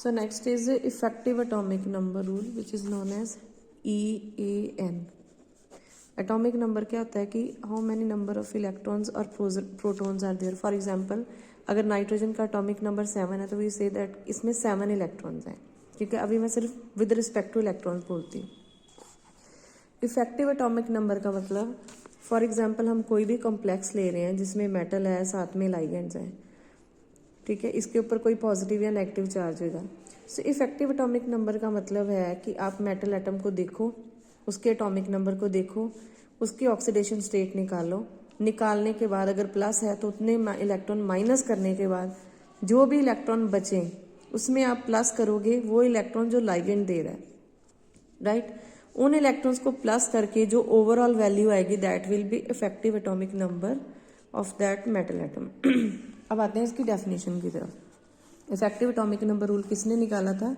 So next is the effective atomic number rule, which is known as EAN. Atomic number क्या होता है कि how many number of electrons और protons are there. For example अगर nitrogen का atomic number 7 है तो we say that इसमें 7 इलेक्ट्रॉन्स हैं, क्योंकि अभी मैं सिर्फ विद रिस्पेक्ट टू इलेक्ट्रॉन्स बोलती हूँ. इफेक्टिव एटॉमिक नंबर का मतलब फॉर एग्जांपल हम कोई भी कॉम्प्लेक्स ले रहे हैं जिसमें मेटल है, साथ में लाइगेंड्स हैं, ठीक है, इसके ऊपर कोई पॉजिटिव या नेगेटिव चार्ज होगा. सो इफेक्टिव एटॉमिक नंबर का मतलब है कि आप मेटल एटम को देखो, उसके एटॉमिक नंबर को देखो, उसकी ऑक्सीडेशन स्टेट निकालो. निकालने के बाद अगर प्लस है तो उतने इलेक्ट्रॉन माइनस करने के बाद जो भी इलेक्ट्रॉन बचे उसमें आप प्लस करोगे वो इलेक्ट्रॉन जो लाइगेंड दे रहा है, राइट. उन इलेक्ट्रॉन्स को प्लस करके जो ओवरऑल वैल्यू आएगी that will be effective atomic number of that metal atom. अब आते हैं इसकी डेफिनेशन की तरफ. इफेक्टिव एटॉमिक नंबर रूल किसने निकाला था?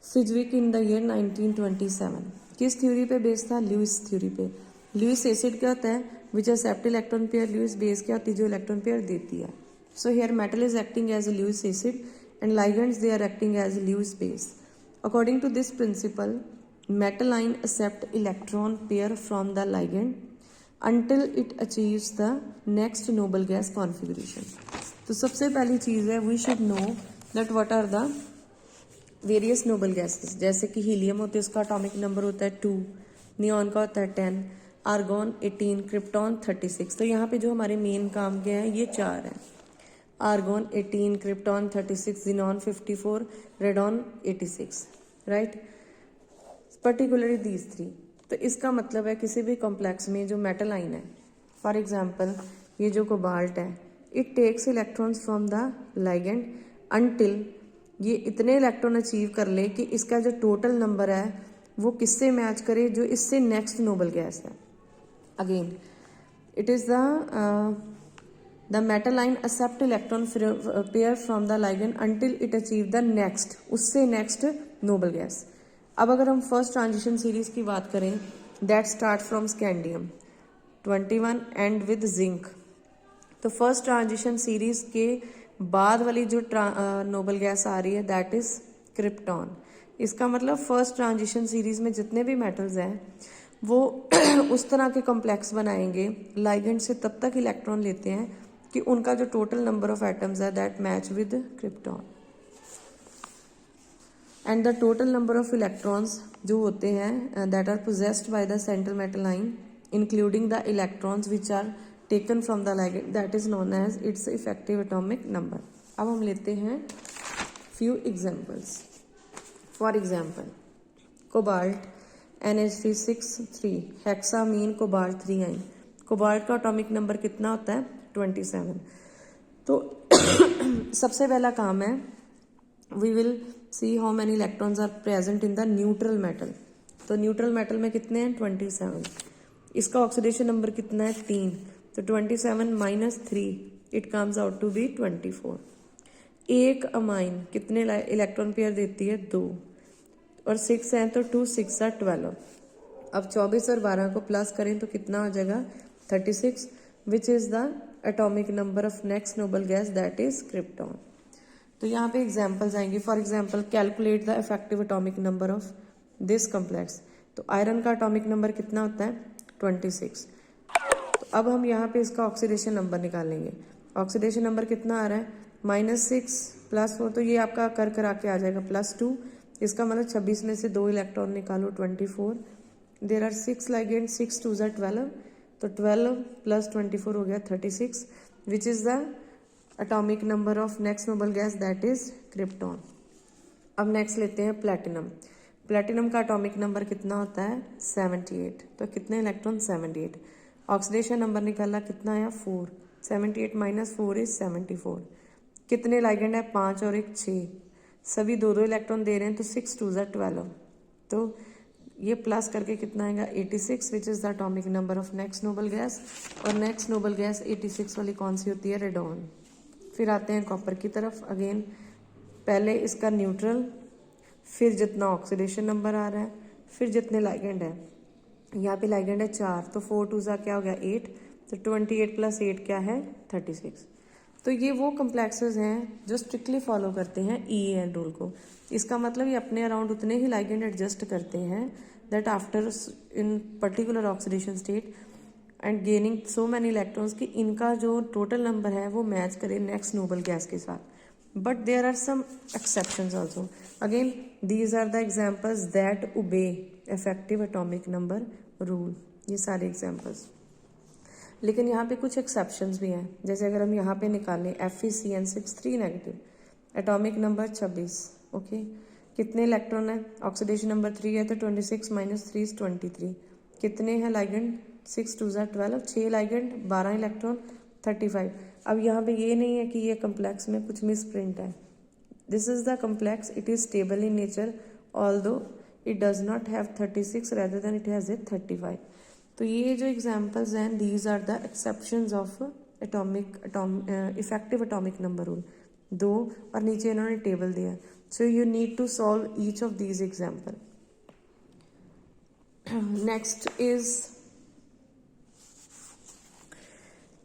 Sidgwick in the year 1927. किस थ्योरी पे बेस्ड था? लुईस थ्योरी पे. लुईस एसिड क्या होता है? Which accept electron pair. Lewis base क्या होती है? जो इलेक्ट्रॉन पेयर देती है. So here metal is acting as a Lewis acid and ligands they are acting as Lewis base. According to this principle, metal ion accept electron pair from the ligand until it achieves the next noble gas configuration. तो सबसे पहली चीज है we should know that what are the various noble gases. जैसे कि helium होते हैं उसका एटॉमिक नंबर होता है 2, नियॉन का होता है 10, आर्गॉन 18, क्रिप्टॉन 36. तो यहाँ पे जो हमारे मेन काम के हैं ये 4 हैं. Argon 18, krypton 36, xenon 54, radon 86, right. Particularly these 3. तो इसका मतलब है किसी भी कॉम्प्लेक्स में जो मेटल आइन है, फॉर एग्जांपल ये जो कोबाल्ट है, it takes electrons from the ligand until ये इतने इलेक्ट्रॉन अचीव कर ले कि इसका जो टोटल नंबर है वो किससे मैच करे? जो इससे नेक्स्ट नोबल गैस है. Again it is the metal ion accept electron pair from the ligand until it achieve the next, उससे नेक्स्ट नोबल गैस. अब अगर हम फर्स्ट ट्रांजिशन सीरीज की बात करें that start from scandium 21 and with zinc. तो first transition series के बाद वाली जो नोबल गैस आ रही है दैट इज क्रिप्टॉन. इसका मतलब फर्स्ट ट्रांजिशन सीरीज में जितने भी मेटल्स हैं वो उस तरह के कॉम्प्लेक्स बनाएंगे, लाइगेंड से तब तक इलेक्ट्रॉन लेते हैं कि उनका जो टोटल नंबर ऑफ एटम्स है that match with krypton. And the total number of electrons जो होते हैं that are possessed by the central metal ion including the electrons which are taken from the ligand that is known as its effective atomic number. अब हम लेते हैं few examples. For example cobalt NH363, hexamine cobalt 3 ion. Cobalt का atomic number कितना होता है? 27. तो सबसे पहला काम है we will see how many electrons are present in the neutral metal. तो न्यूट्रल मेटल में कितने हैं? 27. इसका ऑक्सीडेशन नंबर कितना है? 3. तो 27 माइनस 3 it comes out to be 24. एक अमाइन कितने इलेक्ट्रॉन पेयर देती है? 2 और 6 हैं तो 2 6 are 12. अब 24 और 12 को प्लस करें तो कितना हो जाएगा? 36, which is the atomic number of next noble gas that is krypton. तो यहाँ पे एग्जाम्पल्स आएंगे. For example calculate the effective atomic number of this complex. तो आयरन का एटॉमिक नंबर कितना होता है? 26. तो अब हम यहाँ पे इसका ऑक्सीडेशन नंबर निकालेंगे. ऑक्सीडेशन नंबर कितना आ रहा है? -6 + 4, तो ये आपका कर करा के आ जाएगा +2. इसका मतलब 26 में से 2 इलेक्ट्रॉन निकालो 24. There are 6 ligand, 6 2s are 12. तो 12 + 24 हो गया 36, which is the atomic number of next noble gas that is krypton. अब नेक्स्ट लेते हैं प्लेटिनम. प्लेटिनम का एटॉमिक नंबर कितना होता है? 78. तो कितने इलेक्ट्रॉन? 78. ऑक्सीडेशन नंबर निकाला कितना आया? 4. 78 - 4 इज 74. कितने लाइगेंड है? 5 और 1 6. सभी 2 इलेक्ट्रॉन दे रहे हैं तो 6 2s are 12. तो ये प्लस करके कितना आएगा? 86, which is the atomic number of next noble gas. और नेक्स्ट नोबल गैस 86 वाली कौन सी होती है? रेडॉन. फिर आते हैं कॉपर की तरफ. अगेन पहले इसका न्यूट्रल, फिर जितना ऑक्सीडेशन नंबर आ रहा है, फिर जितने लाइगेंड है. यहाँ पे लाइगेंड है 4, तो 4 2s क्या हो गया? 8. तो 28 + 8 क्या है? 36. तो ये वो कम्प्लेक्सेस हैं जो स्ट्रिक्टली फॉलो करते हैं EAN रूल को। इसका मतलब ये अपने अराउंड उतने ही लाइगेंड एडजस्ट करते हैं that after in particular oxidation state and gaining so many electrons कि इनका जो टोटल नंबर है वो मैच करे नेक्स्ट नोबल गैस के साथ। But there are some exceptions also. Again these are the examples that obey effective atomic number rule. ये सारे एग्जांपल्स, लेकिन यहाँ पे कुछ एक्सेप्शंस भी हैं। जैसे अगर हम यहाँ पे निकालें FeCN6 3 negative, atomic number 26, okay, कितने इलेक्ट्रॉन है? ऑक्सीडेशन नंबर 3 है तो 26 माइनस 3 23। कितने हैं लाइगेंड? 6 2 12, 6 ligand 12 electron 35। अब यहाँ पे ये नहीं है कि ये कम्प्लेक्स में कुछ मिस प्रिंट है। This is the complex, it is stable in nature although it does not have 36 rather than it has 35। तो ये जो एग्जाम्पल्स हैं these are the exceptions of effective atomic number rule. 2 और नीचे इन्होंने टेबल दिया। So you need to solve each of these example. Next is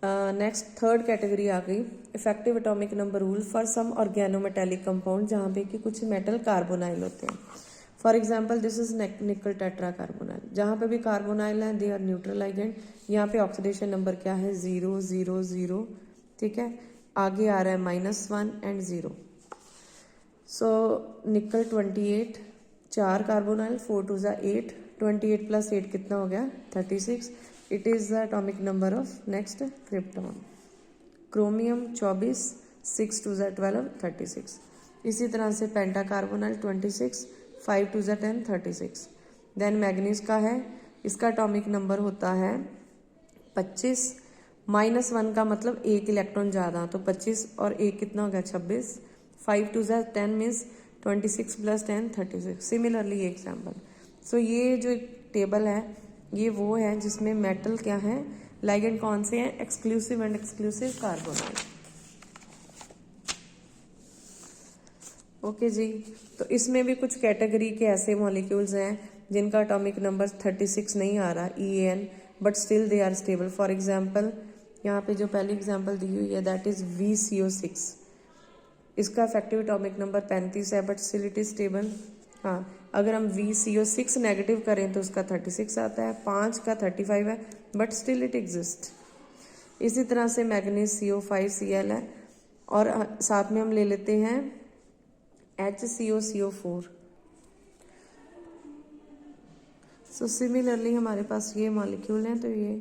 next third category आ गई effective atomic number rule for some organometallic compound, जहाँ पे कि कुछ मेटल कार्बोनाइल होते हैं। फॉर एग्जाम्पल दिस इज निकल टेट्रा कार्बोनाइल, जहाँ पे भी कार्बोनाइल है दे आर न्यूट्रल लाइगेंड। यहाँ पे ऑक्सीडेशन नंबर क्या है? 0 0 0, ठीक है। आगे आ रहा है -1 एंड 0। सो निकल 28, 4 कार्बोनाइल, 4 2 8, 28 + 8 कितना हो गया? 36। It is the atomic number of next krypton. Chromium 24, 6 2 12, 36। इसी तरह से पेंटा कार्बोनाइल 26, 5 2 10, 36। देन मैग्नीज का है, इसका एटॉमिक नंबर होता है 25, -1 का मतलब एक इलेक्ट्रॉन ज़्यादा, तो 25 और 1 कितना हो गया? 26। 5 2 10 मीन्स 26 + 10 36। सिमिलरली ये एग्जाम्पल। सो ये जो टेबल है ये वो है जिसमें मेटल क्या है, लाइगेंड कौन से हैं? Exclusive and exclusive carbonyl. Okay जी, तो इसमें भी कुछ कैटेगरी के ऐसे मॉलिक्यूल्स हैं जिनका एटॉमिक नंबर 36 नहीं आ रहा EAN, but still they are stable. For example यहाँ पे जो पहली एग्जांपल दी हुई है दैट इज VCO6। इसका इफेक्टिव एटॉमिक नंबर 35 है but still it is stable. हाँ, अगर हम VCO6 नेगेटिव करें तो उसका 36 आता है, 5 का 35 है बट स्टिल इट एग्जिस्ट। इसी तरह से मैग्नीज CO5Cl है और साथ में हम ले लेते हैं HCOCO4। सो सिमिलरली हमारे पास ये मॉलिक्यूल हैं। तो ये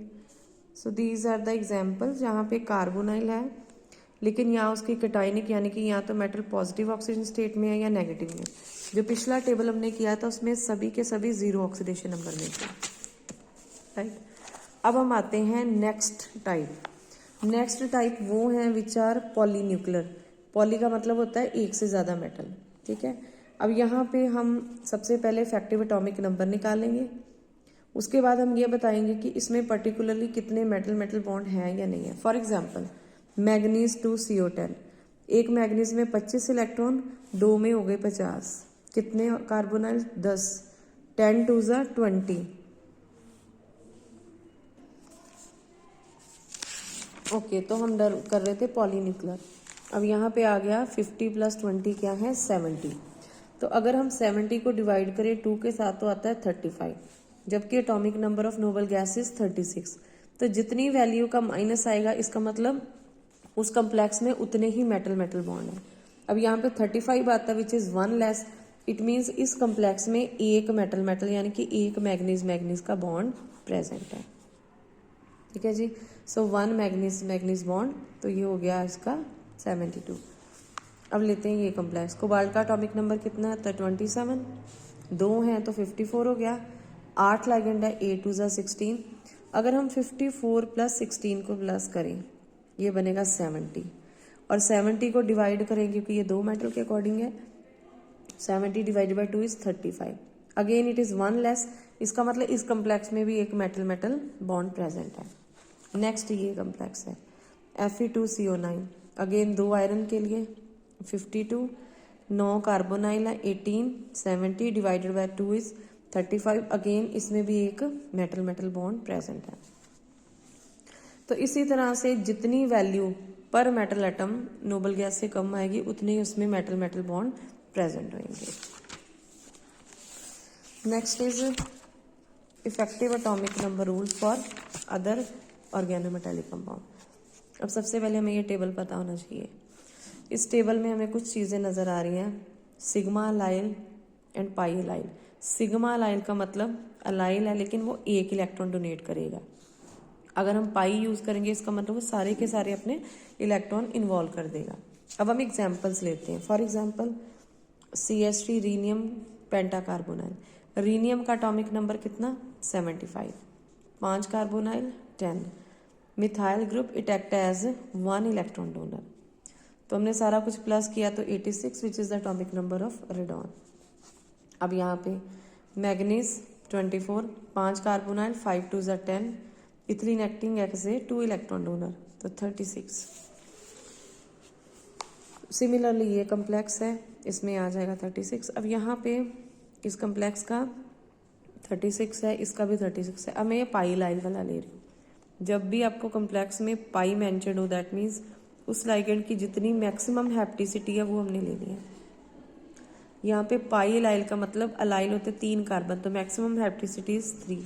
so these are the example जहाँ पे कार्बोनाइल है लेकिन यहाँ उसकी कैटायनिक यानी कि यहाँ तो मेटल पॉजिटिव ऑक्सीजन स्टेट में है या नेगेटिव में। जो पिछला टेबल हमने किया था उसमें सभी के सभी 0 ऑक्सीडेशन नंबर में थे, राइट। अब हम आते हैं नेक्स्ट टाइप। नेक्स्ट टाइप वो हैं विच आर पॉलीन्यूक्लियर। पॉली का मतलब होता है एक से ज़्यादा मेटल, ठीक है। अब यहाँ पे हम सबसे पहले इफेक्टिव एटॉमिक नंबर निकालेंगे, उसके बाद हम ये बताएंगे कि इसमें पर्टिकुलरली कितने मेटल बॉन्ड हैं या नहीं है। फॉर एग्जाम्पल मैग्नीज 2CO10, एक मैग्नीज में 25 इलेक्ट्रॉन, 2 में हो गए 50। कितने कार्बोनाइल? 10, 10 2 20। ओके, तो हम कर रहे थे पॉलीन्यूक्लियर। अब यहाँ पे आ गया 50 + 20 क्या है? 70। तो अगर हम 70 को डिवाइड करें 2 के साथ तो आता है 35, जबकि atomic number of noble gases 36। तो जितनी वैल्यू का माइनस आएगा इसका मतलब उस कम्प्लेक्स में उतने ही मेटल बॉन्ड है। अब यहाँ पे 35 आता है which is 1 less, it means इस कम्प्लेक्स में एक मेटल यानी कि एक मैग्नीज का बॉन्ड प्रेजेंट है, ठीक है जी। सो 1 मैग्नीज बॉन्ड, तो ये हो गया इसका 72। अब लेते हैं ये कम्प्लेक्स। कोबाल्ट का एटॉमिक नंबर कितना है? तो 27, 2 हैं तो 54 हो गया, 8 लाइगेंड है, 8 2 16। अगर हम 54 + 16 को प्लस करें ये बनेगा 70, और 70 को डिवाइड करें क्योंकि ये 2 मेटल के अकॉर्डिंग है। 70 divided by 2 is 35। Again it is 1 less, इसका मतलब इस कम्प्लेक्स में भी एक मेटल बॉन्ड प्रेजेंट है। नेक्स्ट ये कम्प्लेक्स है Fe2CO9, अगेन 2 आयरन के लिए 52, 9 कार्बोनाइल है 18, 70 डिवाइडेड बाई 2 इज 35। अगेन इसमें भी एक मेटल बॉन्ड प्रेजेंट है। तो इसी तरह से जितनी वैल्यू पर मेटल एटम नोबल गैस से कम आएगी उतने ही उसमें मेटल मेटल बॉन्ड प्रेजेंट होंगे। Next is effective atomic number rule for other organometallic compound. अब सबसे पहले हमें ये टेबल पता होना चाहिए। इस टेबल में हमें कुछ चीज़ें नज़र आ रही हैं, sigma allyl and pi allyl. Sigma allyl का मतलब अलाइल है लेकिन वो एक इलेक्ट्रॉन डोनेट करेगा। अगर हम पाई यूज़ करेंगे इसका मतलब वो सारे के सारे अपने इलेक्ट्रॉन इन्वॉल्व कर देगा। अब हम एग्जाम्पल्स लेते हैं। For example CH3 rhenium pentacarbonyl. Rhenium का एटॉमिक नंबर कितना 75, 5 carbonyl 10। Methyl group it act as 1 electron donor. तो हमने सारा कुछ प्लस किया तो 86 which is the atomic number of radon. अब यहाँ पे manganese 24, 5 carbonyl 5 2 10। Ethylene acting as a 2 electron donor तो 36। सिमिलरली ये कम्प्लेक्स है, इसमें आ जाएगा 36। अब यहाँ पे इस कम्प्लेक्स का 36 है, इसका भी 36 है। अब मैं ये पाई लाइन वाला ले रही हूँ। जब भी आपको कम्प्लेक्स में पाई मेंशन हो दैट मीन्स उस लाइगेंड की जितनी मैक्सिमम हैप्टिसिटी है वो हमने लेनी है। यहाँ पे पाई अलाइल का मतलब अलाइल होते 3 कार्बन तो मैक्सिमम हैप्टिसिटी इज 3।